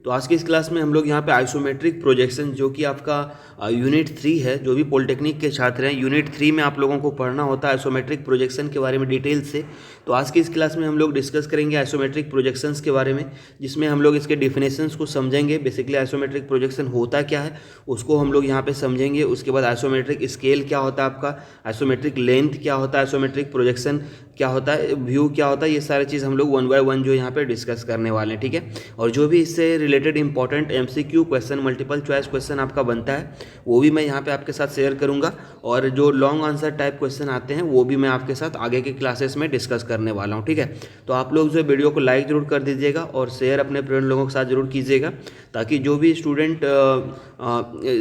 तो आज की इस क्लास में हम लोग यहाँ पे आइसोमेट्रिक प्रोजेक्शन जो कि आपका यूनिट 3 है, जो भी पॉलिटेक्निक के छात्र हैं यूनिट 3 में आप लोगों को पढ़ना होता है आइसोमेट्रिक प्रोजेक्शन के बारे में डिटेल से। तो आज की इस क्लास में हम लोग डिस्कस करेंगे आइसोमेट्रिक प्रोजेक्शंस के बारे में, जिसमें हम लोग इसके डिफिनेशंस को समझेंगे। बेसिकली आइसोमेट्रिक प्रोजेक्शन होता क्या है उसको हम लोग यहाँ पे समझेंगे। उसके बाद आइसोमेट्रिक स्केल क्या होता है आपका, आइसोमेट्रिक लेंथ क्या होता है, आइसोमेट्रिक प्रोजेक्शन क्या होता है, व्यू क्या होता है, ये सारी चीज़ हम लोग वन बाय वन जो यहाँ पे डिस्कस करने वाले हैं। ठीक है, और जो भी इससे related important MCQ question, multiple choice question आपका बनता है वो भी मैं यहाँ पे आपके साथ शेयर करूँगा, और जो लॉन्ग आंसर टाइप क्वेश्चन आते हैं वो भी मैं आपके साथ आगे के क्लासेस में डिस्कस करने वाला हूँ। ठीक है, तो आप लोग जो वीडियो को लाइक जरूर कर दीजिएगा और शेयर अपने फ्रेंड लोगों के साथ जरूर कीजिएगा, ताकि जो भी स्टूडेंट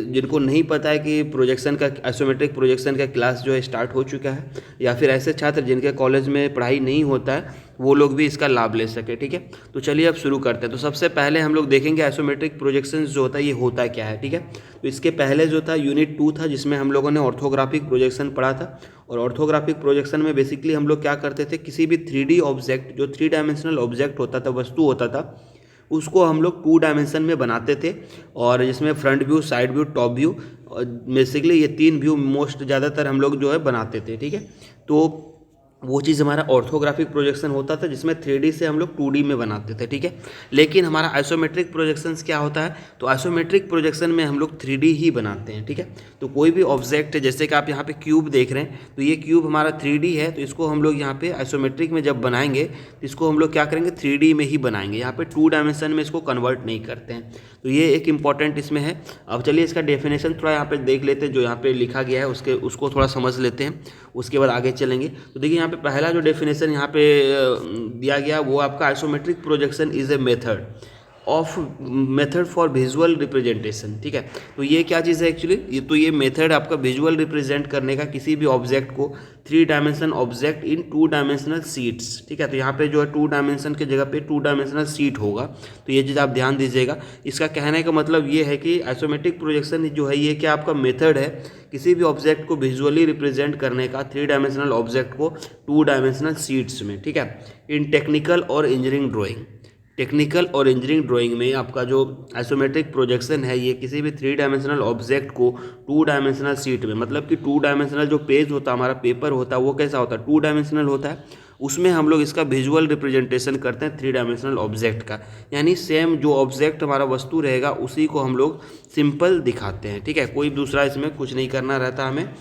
जिनको नहीं पता है कि प्रोजेक्शन का, आइसोमेट्रिक प्रोजेक्शन का क्लास जो है स्टार्ट हो चुका है, या फिर ऐसे छात्र जिनके कॉलेज में पढ़ाई नहीं होता है वो लोग भी इसका लाभ ले सके। ठीक है, तो चलिए अब शुरू करते हैं। तो सबसे पहले हम लोग देखेंगे आइसोमेट्रिक प्रोजेक्शन जो होता है ये होता क्या है। ठीक है, तो इसके पहले जो था यूनिट 2 था, जिसमें हम लोगों ने ऑर्थोग्राफिक प्रोजेक्शन पढ़ा था। और ऑर्थोग्राफिक प्रोजेक्शन में बेसिकली हम लोग क्या करते थे, किसी भी 3D ऑब्जेक्ट, जो 3 डायमेंशनल ऑब्जेक्ट होता था, वस्तु होता था, उसको हम लोग 2 डायमेंशन में बनाते थे। और जिसमें front view, side view, top view, basically ये 3 व्यू मोस्ट ज़्यादातर हम लोग जो है बनाते थे। ठीक है, तो वो चीज़ हमारा ऑर्थोग्राफिक प्रोजेक्शन होता था, जिसमें 3D से हम लोग 2D में बनाते थे। ठीक है, लेकिन हमारा आइसोमेट्रिक प्रोजेक्शंस क्या होता है, तो आइसोमेट्रिक प्रोजेक्शन में हम लोग 3D ही बनाते हैं। ठीक है, तो कोई भी ऑब्जेक्ट है, जैसे कि आप यहाँ पे क्यूब देख रहे हैं, तो ये क्यूब हमारा 3D है, तो इसको हम लोग यहाँ पे आइसोमेट्रिक में जब बनाएंगे तो इसको हम लोग क्या करेंगे, 3D में ही बनाएंगे। यहाँ पे 2 डायमेंशन में इसको कन्वर्ट नहीं करते हैं, तो ये एक इंपॉर्टेंट इसमें है। अब चलिए इसका डेफिनेशन थोड़ा यहाँ पे देख लेते हैं, जो यहाँ पे लिखा गया है उसको थोड़ा समझ लेते हैं, उसके बाद आगे चलेंगे। तो देखिए यहाँ पे पहला जो डेफिनेशन यहाँ पे दिया गया वो आपका isometric projection is a method for visual representation. ठीक है, तो ये क्या चीज़ है एक्चुअली, ये मेथड आपका विजुअल रिप्रेजेंट करने का किसी भी ऑब्जेक्ट को, 3 dimension object in 2 dimensional seats. ठीक है, तो यहाँ पे जो है 2 डायमेंशन के जगह पे 2 डायमेंशनल सीट होगा, तो ये चीज़ आप ध्यान दीजिएगा। इसका कहने का मतलब ये है कि आइसोमेट्रिक प्रोजेक्शन जो है ये क्या आपका मेथड है किसी भी ऑब्जेक्ट को विजुअली रिप्रेजेंट करने का, 3 डायमेंशनल ऑब्जेक्ट को 2 डायमेंशनल सीट्स में। ठीक है, इन टेक्निकल और इंजीनियरिंग ड्राइंग, टेक्निकल और इंजीनियरिंग ड्राइंग में आपका जो आइसोमेट्रिक प्रोजेक्शन है ये किसी भी 3 डायमेंशनल ऑब्जेक्ट को 2 डायमेंशनल सीट में, मतलब कि 2 डायमेंशनल जो पेज होता है, हमारा पेपर होता है, वो कैसा होता है, 2 डायमेंशनल होता है, उसमें हम लोग इसका विजुअल रिप्रेजेंटेशन करते हैं 3 डायमेंशनल ऑब्जेक्ट का। यानी सेम जो ऑब्जेक्ट हमारा वस्तु रहेगा उसी को हम लोग सिंपल दिखाते हैं। ठीक है, कोई दूसरा इसमें कुछ नहीं करना रहता हमें,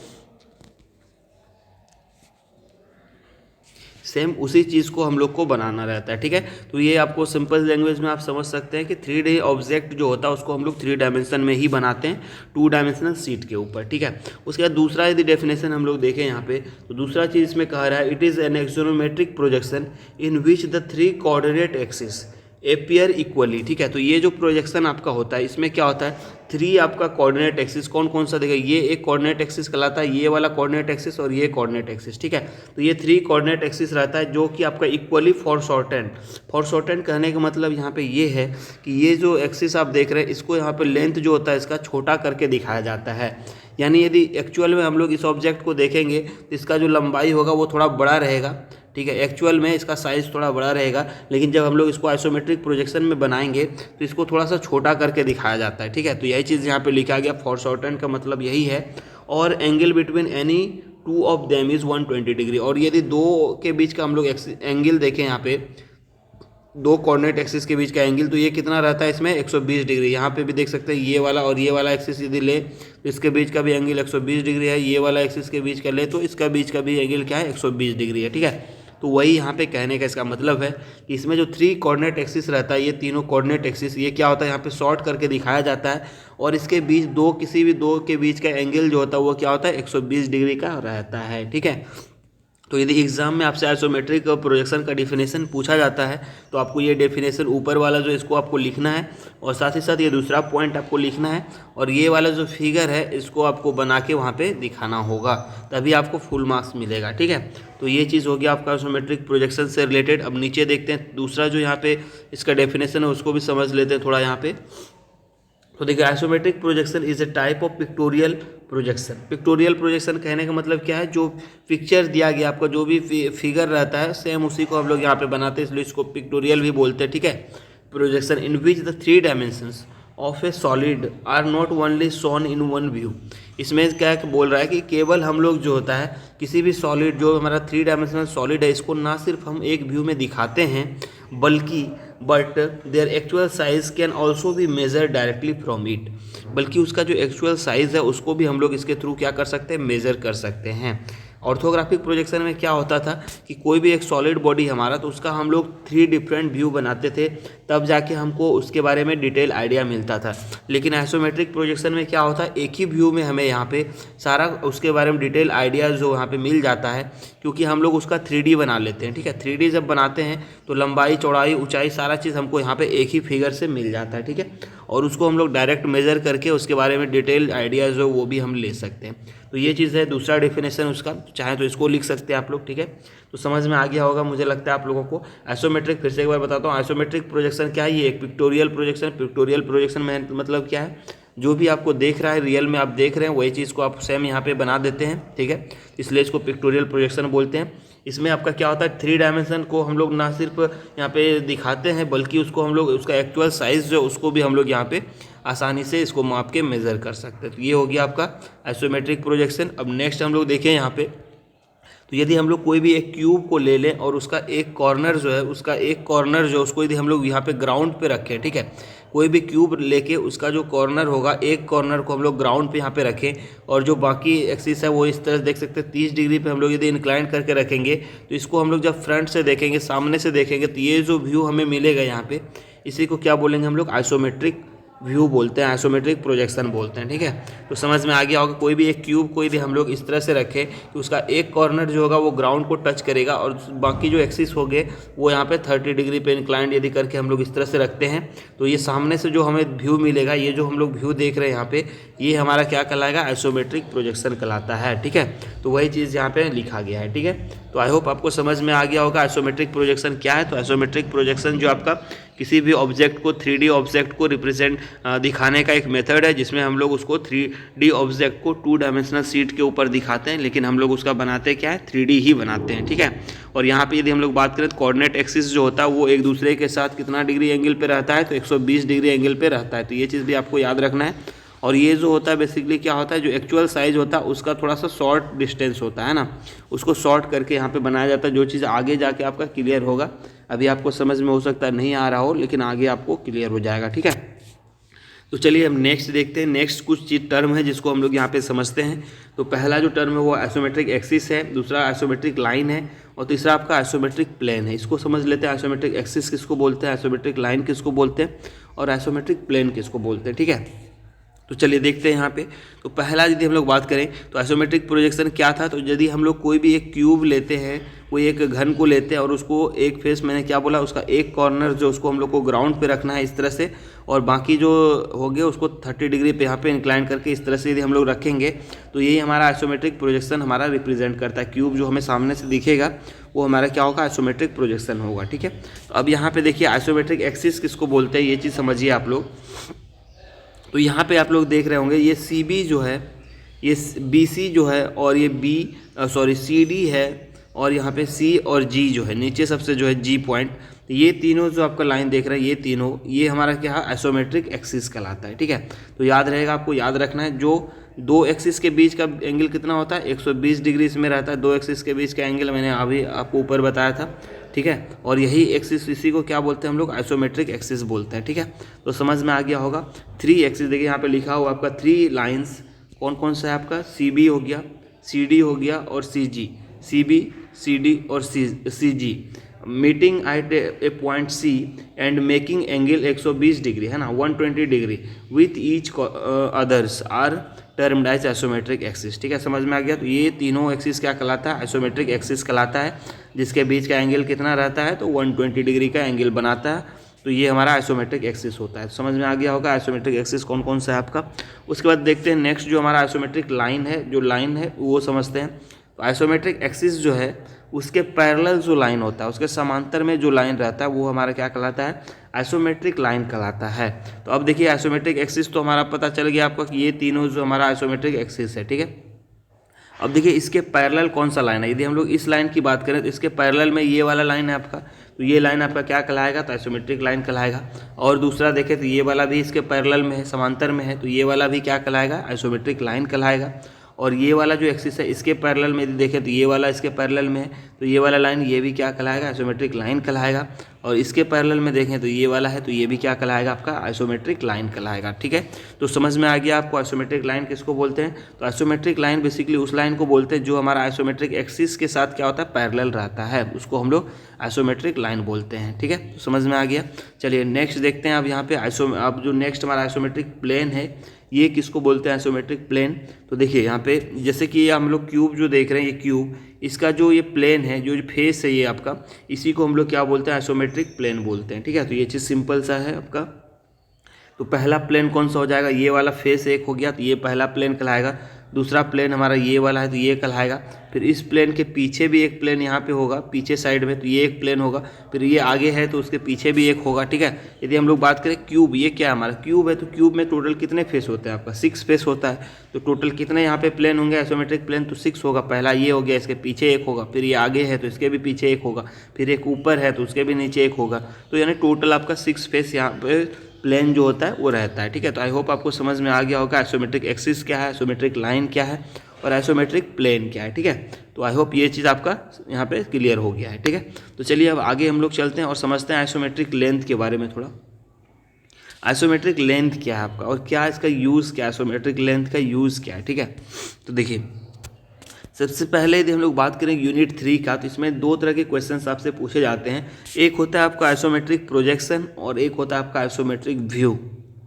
सेम उसी चीज़ को हम लोग को बनाना रहता है। ठीक है, तो ये आपको सिंपल लैंग्वेज में आप समझ सकते हैं कि 3D ऑब्जेक्ट जो होता है उसको हम लोग 3 डायमेंशन में ही बनाते हैं, 2 डायमेंशनल सीट के ऊपर। ठीक है, उसके बाद दूसरा यदि डेफिनेशन हम लोग देखें यहाँ पे, तो दूसरा चीज़ इसमें कहा रहा है, it is an axonometric projection in which the 3 coordinate axis appear equally. ठीक है, तो ये जो प्रोजेक्शन आपका होता है इसमें क्या होता है, 3 आपका कोऑर्डिनेट एक्सिस कौन कौन सा देखिए, ये एक कोऑर्डिनेट एक्सिस कहलाता है, ये वाला कोऑर्डिनेट एक्सिस और ये कोऑर्डिनेट एक्सिस। ठीक है, तो ये 3 कोऑर्डिनेट एक्सिस रहता है जो कि आपका इक्वली फॉरशॉर्टेंड कहने का मतलब यहाँ पे ये है कि ये जो एक्सिस आप देख रहे हैं इसको यहाँ पे लेंथ जो होता है इसका छोटा करके दिखाया जाता है। यानी यदि एक्चुअल में हम लोग इस ऑब्जेक्ट को देखेंगे तो इसका जो लंबाई होगा वो थोड़ा बड़ा रहेगा। ठीक है, एक्चुअल में इसका साइज़ थोड़ा बड़ा रहेगा, लेकिन जब हम लोग इसको आइसोमेट्रिक प्रोजेक्शन में बनाएंगे तो इसको थोड़ा सा छोटा करके दिखाया जाता है। ठीक है, तो यही चीज़ यहाँ पे लिखा गया, फॉरशॉर्टेंड का मतलब यही है। और angle between any 2 of them is 120 degree. और यदि 2 के बीच का हम लोग एंगल देखें, यहाँ पे 2 कोऑर्डिनेट एक्सिस के बीच का एंगल, तो ये कितना रहता है इसमें 120 डिग्री। यहाँ पे भी देख सकते हैं ये वाला और ये वाला एक्सिस यदि ले तो इसके बीच का भी एंगल 120 डिग्री है, ये वाला एक्सिस के बीच का ले तो इसका बीच का भी एंगल क्या है, 120 डिग्री है। ठीक है, तो वही यहाँ पे कहने का इसका मतलब है कि इसमें जो 3 कोऑर्डिनेट एक्सिस रहता है, ये तीनों कोऑर्डिनेट एक्सिस ये क्या होता है यहाँ पे शॉर्ट करके दिखाया जाता है, और इसके बीच किसी भी 2 के बीच का एंगल जो होता है वो क्या होता है, 120 डिग्री का रहता है। ठीक है, तो यदि एग्जाम में आपसे आइसोमेट्रिक प्रोजेक्शन का डेफिनेशन पूछा जाता है तो आपको ये डेफिनेशन ऊपर वाला जो इसको आपको लिखना है, और साथ ही साथ ये दूसरा पॉइंट आपको लिखना है, और ये वाला जो फिगर है इसको आपको बना के वहाँ पे दिखाना होगा, तभी आपको फुल मार्क्स मिलेगा। ठीक है, तो ये चीज़ हो गया आपका आइसोमेट्रिक प्रोजेक्शन से रिलेटेड। अब नीचे देखते हैं दूसरा जो यहाँ पे इसका डेफिनेशन है उसको भी समझ लेते हैं थोड़ा यहाँ पे। तो देखिए, isometric projection is a type of pictorial projection. Pictorial projection कहने का मतलब क्या है, जो पिक्चर दिया गया आपका जो भी फिगर रहता है सेम उसी को हम लोग यहाँ पे बनाते हैं, इसलिए इसको पिक्टोरियल भी बोलते हैं। ठीक है, projection in which the three dimensions of a solid are not only shown in one view. इसमें क्या बोल रहा है कि केवल हम लोग जो होता है किसी भी सॉलिड जो हमारा थ्री डायमेंशनल सॉलिड है इसको ना सिर्फ हम एक व्यू में दिखाते हैं बल्कि but their actual size can also be measured directly from it, बल्कि उसका जो एक्चुअल साइज़ है उसको भी हम लोग इसके थ्रू क्या कर सकते हैं, मेज़र कर सकते हैं। ऑर्थोग्राफिक प्रोजेक्शन में क्या होता था कि कोई भी एक सॉलिड बॉडी हमारा तो उसका हम लोग 3 डिफरेंट व्यू बनाते थे, तब जाके हमको उसके बारे में डिटेल आइडिया मिलता था। लेकिन आइसोमेट्रिक प्रोजेक्शन में क्या होता है, एक ही व्यू में हमें यहाँ पे सारा उसके बारे में डिटेल आइडिया जो यहाँ पे मिल जाता है, क्योंकि हम लोग उसका 3D बना लेते हैं। ठीक है, 3D जब बनाते हैं तो लंबाई चौड़ाई ऊंचाई सारा चीज़ हमको यहाँ पे एक ही फिगर से मिल जाता है। ठीक है, और उसको हम लोग डायरेक्ट मेज़र करके उसके बारे में डिटेल आइडिया जो वो भी हम ले सकते हैं। तो ये चीज़ है दूसरा डेफिनेशन उसका, चाहे तो इसको लिख सकते हैं आप लोग। ठीक है, तो समझ में आ गया होगा मुझे लगता है आप लोगों को। आइसोमेट्रिक फिर से एक बार बताता हूँ, आइसोमेट्रिक प्रोजेक्शन क्या है, ये एक पिक्टोरियल प्रोजेक्शन। पिक्टोरियल प्रोजेक्शन में मतलब क्या है, जो भी आपको देख रहा है रियल में आप देख रहे हैं वही चीज़ को आप सेम यहाँ पे बना देते हैं। ठीक है, इसलिए इसको पिक्टोरियल प्रोजेक्शन बोलते हैं। इसमें आपका क्या होता है, 3 डायमेंशन को हम लोग ना सिर्फ यहाँ पे दिखाते हैं बल्कि उसको हम लोग उसका एक्चुअल साइज़ जो उसको भी हम लोग यहाँ पे आसानी से इसको माप के मेज़र कर सकते हैं। तो ये हो गया आपका आइसोमेट्रिक प्रोजेक्शन। अब नेक्स्ट हम लोग देखें यहाँ पे, तो यदि हम लोग कोई भी एक क्यूब को ले लें और उसका एक कॉर्नर जो है उसको यदि हम लोग यहाँ पे ग्राउंड पे रखें, ठीक है, कोई भी क्यूब लेके उसका जो कॉर्नर होगा, एक कॉर्नर को हम लोग ग्राउंड पे यहाँ पे रखें और जो बाकी एक्सिस है वो इस तरह देख सकते हैं 30 डिग्री पे हम लोग यदि इंक्लाइन करके रखेंगे, तो इसको हम लोग जब फ्रंट से देखेंगे, सामने से देखेंगे, तो ये जो व्यू हमें मिलेगा यहाँ पे, इसी को क्या बोलेंगे हम लोग, आइसोमेट्रिक व्यू बोलते हैं, आइसोमेट्रिक प्रोजेक्शन बोलते हैं। ठीक है, तो समझ में आ गया होगा। कोई भी एक क्यूब को यदि हम लोग इस तरह से रखें कि उसका एक कॉर्नर जो होगा वो ग्राउंड को टच करेगा और बाकी जो एक्सिस हो गए वो यहाँ पे 30 डिग्री पे इंक्लाइंड यदि करके हम लोग इस तरह से रखते हैं, तो ये सामने से जो हमें व्यू मिलेगा, ये जो हम लोग व्यू देख रहे हैं यहाँ पे, ये हमारा क्या कहलाएगा, आइसोमेट्रिक प्रोजेक्शन कहलाता है। ठीक है, तो वही चीज़ यहाँ पे लिखा गया है। ठीक है, तो आई होप आपको समझ में आ गया होगा आइसोमेट्रिक प्रोजेक्शन क्या है। तो आइसोमेट्रिक प्रोजेक्शन जो आपका किसी भी ऑब्जेक्ट को 3D ऑब्जेक्ट को रिप्रेजेंट दिखाने का एक मेथड है, जिसमें हम लोग उसको 3D ऑब्जेक्ट को 2 डायमेंशनल शीट के ऊपर दिखाते हैं, लेकिन हम लोग उसका बनाते क्या है, 3D ही बनाते हैं। ठीक है, और यहाँ पे यदि हम लोग बात करें तो कोऑर्डिनेट एक्सिस जो होता है वो एक दूसरे के साथ कितना डिग्री एंगल पे रहता है, तो 120 डिग्री एंगल पे रहता है। तो ये चीज़ भी आपको याद रखना है। और ये जो होता है बेसिकली क्या होता है, जो एक्चुअल साइज़ होता है उसका थोड़ा सा शॉर्ट डिस्टेंस होता है ना, उसको शॉर्ट करके यहाँ पे बनाया जाता है, जो चीज़ आगे जाके आपका क्लियर होगा। अभी आपको समझ में हो सकता है नहीं आ रहा हो, लेकिन आगे आपको क्लियर हो जाएगा। ठीक है, तो चलिए हम नेक्स्ट देखते हैं। नेक्स्ट कुछ चीज टर्म है जिसको हम लोग यहाँ पे समझते हैं। तो पहला जो टर्म है वो आइसोमेट्रिक एक्सिस है, दूसरा आइसोमेट्रिक लाइन है और तीसरा आपका आइसोमेट्रिक प्लेन है। इसको समझ लेते हैं, आइसोमेट्रिक एक्सिस किसको बोलते हैं, आइसोमेट्रिक लाइन किसको बोलते हैं और आइसोमेट्रिक प्लेन किसको बोलते हैं। ठीक है, तो चलिए देखते हैं यहाँ पे। तो पहला यदि हम लोग बात करें तो आइसोमेट्रिक प्रोजेक्शन क्या था, तो यदि हम लोग कोई भी एक क्यूब लेते हैं, कोई एक घन को लेते हैं और उसको एक फेस, मैंने क्या बोला, उसका एक कॉर्नर जो उसको हम लोग को ग्राउंड पे रखना है इस तरह से, और बाकी जो हो गया उसको 30 डिग्री पे यहाँ पे इंक्लाइन करके इस तरह से यदि हम लोग रखेंगे, तो यही हमारा आइसोमेट्रिक प्रोजेक्शन हमारा रिप्रेजेंट करता है। क्यूब जो हमें सामने से दिखेगा वो हमारा क्या होगा, आइसोमेट्रिक प्रोजेक्शन होगा। ठीक है, तो अब यहाँ पे देखिए आइसोमेट्रिक एक्सिस किसको बोलते हैं, ये चीज़ समझिए आप लोग। तो यहाँ पे आप लोग देख रहे होंगे ये CB जो है, ये BC जो है, और ये CD है, और यहाँ पे C और G जो है नीचे सबसे जो है G पॉइंट, तो ये तीनों जो आपका लाइन देख रहे हैं, ये तीनों, ये हमारा क्या है, आइसोमेट्रिक एक्सिस कहलाता है। ठीक है, तो याद रहेगा, आपको याद रखना है, जो दो एक्सिस के बीच का एंगल कितना होता है, 120 डिग्री इसमें रहता है। दो एक्सिस के बीच का एंगल मैंने अभी आपको ऊपर बताया था। ठीक है, और यही एक्सिस, इसी को क्या बोलते हैं हम लोग, आइसोमेट्रिक एक्सिस बोलते हैं। ठीक है, तो समझ में आ गया होगा। 3 एक्सिस देखिए यहाँ पे लिखा हुआ आपका 3 लाइन्स, कौन कौन सा है आपका, CB हो गया, CD हो गया और CG, CB CD और CG meeting at a point C and making angle 120 degree है ना, 120 degree with each others are termed as isometric axis. ठीक है, समझ में आ गया। तो ये तीनों एक्सिस क्या कहलाता है, आइसोमेट्रिक एक्सिस कहलाता है, जिसके बीच का एंगल कितना रहता है, तो 120 डिग्री का एंगल बनाता है। तो ये हमारा आइसोमेट्रिक एक्सिस होता है। समझ में आ गया होगा आइसोमेट्रिक एक्सिस कौन कौन सा है आपका। उसके बाद देखते हैं नेक्स्ट जो हमारा आइसोमेट्रिक लाइन है, जो लाइन है वो समझते हैं। तो आइसोमेट्रिक एक्सिस जो है उसके पैरेलल जो लाइन होता है, उसके समांतर में जो लाइन रहता है वो हमारा क्या कहलाता है, आइसोमेट्रिक लाइन कहलाता है। तो अब देखिए आइसोमेट्रिक एक्सिस तो हमारा पता चल गया आपको कि ये तीनों जो हमारा आइसोमेट्रिक एक्सिस है। ठीक है, अब देखिए इसके पैरेलल कौन सा लाइन है, यदि हम लोग इस लाइन की बात करें तो इसके पैरेलल में ये वाला लाइन है आपका, तो ये लाइन आपका क्या कहलाएगा, तो आइसोमेट्रिक लाइन कहलाएगा। और दूसरा देखें तो ये वाला भी इसके पैरेलल में है, समांतर में है, तो ये वाला भी क्या कहलाएगा, आइसोमेट्रिक लाइन कहलाएगा। और ये वाला जो एक्सिस है इसके पैरेलल में यदि देखें तो ये वाला इसके पैरेलल में है, तो ये वाला लाइन ये भी क्या कहलाएगा, आइसोमेट्रिक लाइन कहलाएगा। और इसके पैरेलल में देखें तो ये वाला है, तो ये भी क्या कहलाएगा, आपका आइसोमेट्रिक लाइन कहलाएगा। ठीक है, तो समझ में आ गया आपको आइसोमेट्रिक लाइन किसको बोलते हैं। तो आइसोमेट्रिक लाइन बेसिकली उस लाइन को बोलते हैं जो हमारा आइसोमेट्रिक एक्सिस के साथ क्या होता है, पैरेलल रहता है, उसको हम लोग आइसोमेट्रिक लाइन बोलते हैं। ठीक है, तो समझ में आ गया। चलिए नेक्स्ट देखते हैं अब यहाँ पे अब जो नेक्स्ट हमारा आइसोमेट्रिक प्लेन है ये किसको बोलते हैं, आइसोमेट्रिक प्लेन। तो देखिए यहाँ पे जैसे कि हम लोग क्यूब जो देख रहे हैं, ये क्यूब, इसका जो ये प्लेन है, जो फेस है ये आपका, इसी को हम लोग क्या बोलते हैं, आइसोमेट्रिक प्लेन बोलते हैं। ठीक है, तो ये चीज़ सिंपल सा है आपका। तो पहला प्लेन कौन सा हो जाएगा, ये वाला फेस एक हो गया, तो ये पहला प्लेन कहलाएगा। दूसरा प्लेन हमारा ये वाला है, तो ये कहलाएगा। फिर इस प्लेन के पीछे भी एक प्लेन यहाँ पे होगा, पीछे साइड में, तो ये एक प्लेन होगा। फिर ये आगे है तो उसके पीछे भी एक होगा। ठीक है, यदि हम लोग बात करें क्यूब, ये क्या हमारा क्यूब है, तो क्यूब में टोटल कितने फेस होते हैं, आपका 6 फेस होता है। तो टोटल कितने यहाँ पे प्लेन होंगे, आइसोमेट्रिक प्लेन, तो 6 होगा। पहला ये हो गया, इसके पीछे एक होगा, फिर ये आगे है तो इसके भी पीछे एक होगा, फिर एक ऊपर है तो उसके भी नीचे एक होगा। तो यानी टोटल आपका 6 फेस यहाँ पे प्लेन जो होता है वो रहता है। ठीक है, तो आई होप आपको समझ में आ गया होगा आइसोमेट्रिक एक्सिस क्या है, आइसोमेट्रिक लाइन क्या है और आइसोमेट्रिक प्लेन क्या है। ठीक है, तो आई होप ये चीज़ आपका यहाँ पे क्लियर हो गया है। ठीक है, तो चलिए अब आगे हम लोग चलते हैं और समझते हैं आइसोमेट्रिक लेंथ के बारे में थोड़ा। आइसोमेट्रिक लेंथ क्या है आपका और क्या इसका यूज़ क्या है, आइसोमेट्रिक लेंथ का यूज़ क्या है। ठीक है, तो देखिए सबसे पहले यदि हम लोग बात करें यूनिट 3 का, तो इसमें 2 तरह के क्वेश्चंस आपसे पूछे जाते हैं। एक होता है आपका आइसोमेट्रिक प्रोजेक्शन और एक होता है आपका आइसोमेट्रिक व्यू।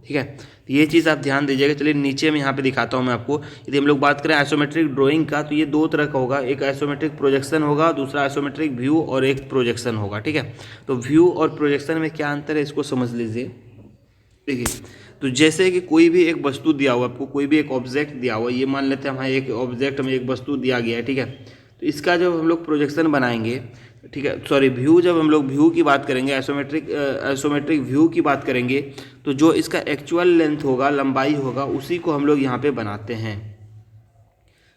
ठीक है, तो ये चीज़ आप ध्यान दीजिएगा। चलिए नीचे में यहाँ पे दिखाता हूँ मैं आपको। यदि हम लोग बात करें आइसोमेट्रिक ड्राइंग का, तो ये 2 तरह का होगा, एक आइसोमेट्रिक प्रोजेक्शन होगा, दूसरा आइसोमेट्रिक व्यू और एक प्रोजेक्शन होगा। ठीक है, तो व्यू और प्रोजेक्शन में क्या अंतर है इसको समझ लीजिए। देखिए, तो जैसे कि कोई भी एक वस्तु दिया हुआ, आपको कोई भी एक ऑब्जेक्ट दिया हुआ, ये मान लेते हैं हमें एक ऑब्जेक्ट में एक वस्तु दिया गया है। ठीक है, तो इसका जब हम लोग प्रोजेक्शन बनाएंगे, ठीक है, सॉरी व्यू, जब हम लोग व्यू की बात करेंगे, आइसोमेट्रिक व्यू की बात करेंगे, तो जो इसका एक्चुअल लेंथ होगा, लंबाई होगा, उसी को हम लोग यहाँ पे बनाते हैं।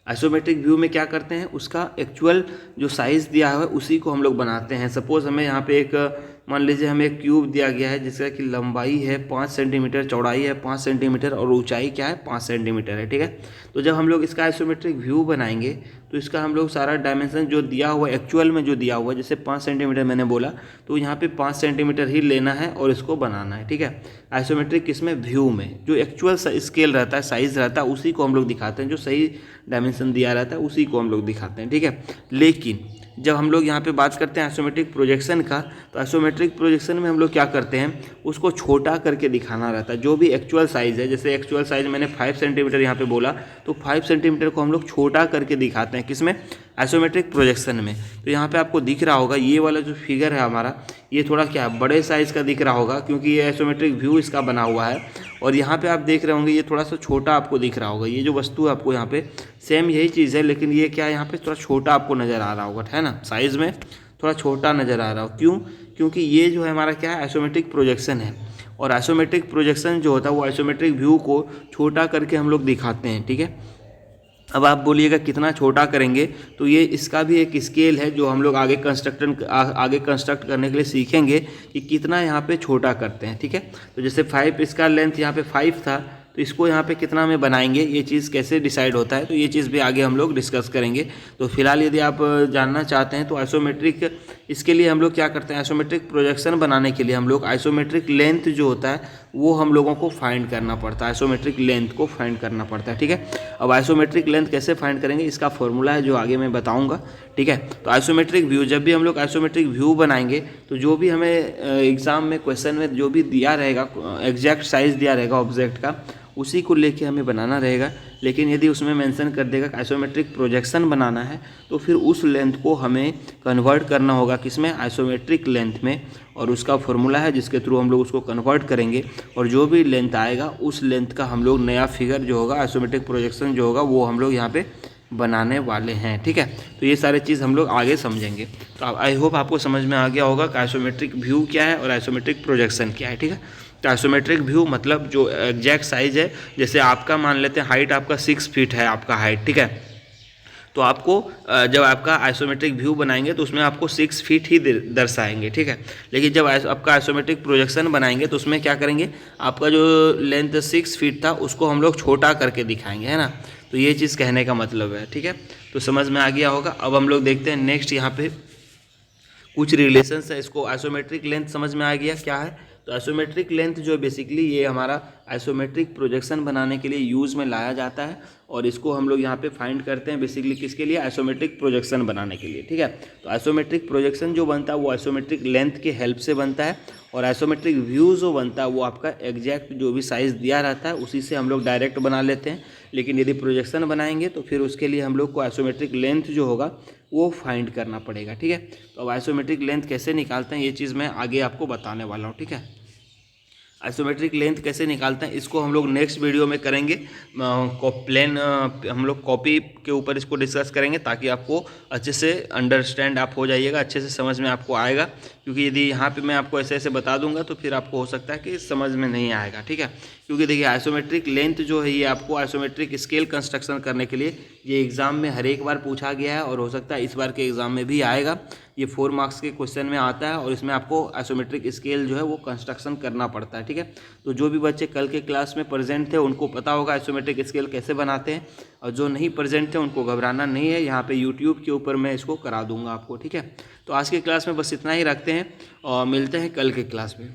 आइसोमेट्रिक व्यू में क्या करते हैं, उसका एक्चुअल जो साइज़ दिया है उसी को हम लोग बनाते हैं। सपोज़ हमें यहाँ पे एक मान लीजिए हमें एक क्यूब दिया गया है जिसका कि लंबाई है 5 सेंटीमीटर, चौड़ाई है 5 सेंटीमीटर और ऊंचाई क्या है 5 सेंटीमीटर है। ठीक है, तो जब हम लोग इसका आइसोमेट्रिक व्यू बनाएंगे तो इसका हम लोग सारा डायमेंशन जो दिया हुआ एक्चुअल में जो दिया हुआ है, जैसे 5 सेंटीमीटर मैंने बोला, तो यहाँ पे 5 सेंटीमीटर ही लेना है और इसको बनाना है। ठीक है, आइसोमेट्रिक किसमें, व्यू में, जो एक्चुअल स्केल रहता है, साइज़ रहता है, उसी को हम लोग दिखाते हैं, जो सही डायमेंशन दिया रहता है उसी को हम लोग दिखाते हैं। ठीक है, लेकिन जब हम लोग यहाँ पे बात करते हैं आइसोमेट्रिक प्रोजेक्शन का, तो आइसोमेट्रिक प्रोजेक्शन में हम लोग क्या करते हैं, उसको छोटा करके दिखाना रहता है। जो भी एक्चुअल साइज़ है, जैसे एक्चुअल साइज़ मैंने 5 सेंटीमीटर यहाँ पे बोला, तो 5 सेंटीमीटर को हम लोग छोटा करके दिखाते हैं, किसमें, आइसोमेट्रिक प्रोजेक्शन में। तो यहाँ पे आपको दिख रहा होगा ये वाला जो फिगर है हमारा, ये थोड़ा क्या बड़े साइज़ का दिख रहा होगा क्योंकि ये आइसोमेट्रिक व्यू इसका बना हुआ है। और यहाँ पे आप देख रहे होंगे ये थोड़ा सा छोटा आपको दिख रहा होगा। ये जो वस्तु है आपको यहाँ पे सेम यही चीज़ है, लेकिन ये क्या है, यहाँ पे थोड़ा छोटा आपको नज़र आ रहा होगा, है ना, साइज़ में थोड़ा छोटा नज़र आ रहा हो। क्यों, क्योंकि ये जो है हमारा क्या है, आइसोमेट्रिक प्रोजेक्शन है। और आइसोमेट्रिक प्रोजेक्शन जो होता है वो आइसोमेट्रिक व्यू को छोटा करके हम लोग दिखाते हैं। ठीक है, अब आप बोलिएगा कितना छोटा करेंगे, तो ये इसका भी एक स्केल है जो हम लोग आगे कंस्ट्रक्ट करने के लिए सीखेंगे कि कितना यहाँ पे छोटा करते हैं। ठीक है, तो जैसे 5 इसका लेंथ यहाँ पे 5 था, तो इसको यहाँ पे कितना में बनाएंगे, ये चीज़ कैसे डिसाइड होता है, तो ये चीज़ भी आगे हम लोग डिस्कस करेंगे। तो फिलहाल यदि आप जानना चाहते हैं तो आइसोमेट्रिक, इसके लिए हम लोग क्या करते हैं, आइसोमेट्रिक प्रोजेक्शन बनाने के लिए हम लोग आइसोमेट्रिक लेंथ जो होता है वो हम लोगों को फाइंड करना पड़ता है, आइसोमेट्रिक लेंथ को फाइंड करना पड़ता है। ठीक है, अब आइसोमेट्रिक लेंथ कैसे फाइंड करेंगे, इसका फॉर्मूला है जो आगे मैं बताऊंगा। ठीक है, तो आइसोमेट्रिक व्यू, जब भी हम लोग आइसोमेट्रिक व्यू बनाएंगे तो जो भी हमें एग्जाम में क्वेश्चन में जो भी दिया रहेगा, एग्जैक्ट साइज़ दिया रहेगा ऑब्जेक्ट का, उसी को लेके हमें बनाना रहेगा। लेकिन यदि उसमें मेंशन कर देगा कि आइसोमेट्रिक प्रोजेक्शन बनाना है, तो फिर उस लेंथ को हमें कन्वर्ट करना होगा किसमें, आइसोमेट्रिक लेंथ में। और उसका फॉर्मूला है जिसके थ्रू हम लोग उसको कन्वर्ट करेंगे और जो भी लेंथ आएगा उस लेंथ का हम लोग नया फिगर जो होगा, आइसोमेट्रिक प्रोजेक्शन जो होगा, वो हम लोग यहाँ पे बनाने वाले हैं। ठीक है, तो ये सारे चीज़ हम लोग आगे समझेंगे। तो आई होप आपको समझ में आ गया होगा कि आइसोमेट्रिक व्यू क्या है और आइसोमेट्रिक प्रोजेक्शन क्या है। ठीक है, तो आइसोमेट्रिक व्यू मतलब जो एग्जैक्ट साइज़ है, जैसे आपका मान लेते हैं हाइट आपका 6 फीट है आपका हाइट। ठीक है, तो आपको जब आपका आइसोमेट्रिक व्यू बनाएंगे तो उसमें आपको 6 फीट ही दर्शाएंगे, ठीक है। लेकिन जब आपका आइसोमेट्रिक प्रोजेक्शन बनाएंगे तो उसमें क्या करेंगे, आपका जो लेंथ 6 फीट था उसको हम लोग छोटा करके दिखाएंगे, है ना। तो ये चीज़ कहने का मतलब है, ठीक है। तो समझ में आ गया होगा। अब हम लोग देखते हैं नेक्स्ट यहाँ पे कुछ रिलेशंस है। इसको आइसोमेट्रिक लेंथ समझ में आ गया क्या है। तो आइसोमेट्रिक लेंथ जो बेसिकली ये हमारा आइसोमेट्रिक प्रोजेक्शन बनाने के लिए यूज़ में लाया जाता है, और इसको हम लोग यहाँ पे फाइंड करते हैं बेसिकली किसके लिए, आइसोमेट्रिक प्रोजेक्शन बनाने के लिए, ठीक है। तो आइसोमेट्रिक प्रोजेक्शन जो बनता है वो आइसोमेट्रिक लेंथ के हेल्प से बनता है, और आइसोमेट्रिक व्यू जो बनता है वो आपका एग्जैक्ट जो भी साइज़ दिया रहता है उसी से हम लोग डायरेक्ट बना लेते हैं। लेकिन यदि प्रोजेक्शन बनाएंगे तो फिर उसके लिए हम लोग को आइसोमेट्रिक लेंथ जो होगा वो फाइंड करना पड़ेगा, ठीक है। तो अब आइसोमेट्रिक लेंथ कैसे निकालते हैं ये चीज़ मैं आगे आपको बताने वाला हूँ, ठीक है। आइसोमेट्रिक लेंथ कैसे निकालते हैं इसको हम लोग नेक्स्ट वीडियो में करेंगे। हम लोग कॉपी के ऊपर इसको डिस्कस करेंगे ताकि आपको अच्छे से अंडरस्टैंड आप हो जाइएगा, अच्छे से समझ में आपको आएगा। क्योंकि यदि यहाँ पे मैं आपको ऐसे ऐसे बता दूंगा तो फिर आपको हो सकता है कि समझ में नहीं आएगा, ठीक है। क्योंकि देखिए आइसोमेट्रिक लेंथ जो है ये आपको आइसोमेट्रिक स्केल कंस्ट्रक्शन करने के लिए ये एग्ज़ाम में हर एक बार पूछा गया है, और हो सकता है इस बार के एग्ज़ाम में भी आएगा। ये 4 मार्क्स के क्वेश्चन में आता है, और इसमें आपको आइसोमेट्रिक स्केल जो है वो कंस्ट्रक्शन करना पड़ता है, ठीक है। तो जो भी बच्चे कल के क्लास में प्रेजेंट थे उनको पता होगा आइसोमेट्रिक स्केल कैसे बनाते हैं, और जो नहीं प्रेजेंट थे उनको घबराना नहीं है, यहाँ पे यूट्यूब के ऊपर मैं इसको करा दूंगा आपको, ठीक है। तो आज के क्लास में बस इतना ही रखते हैं और मिलते हैं कल के क्लास में।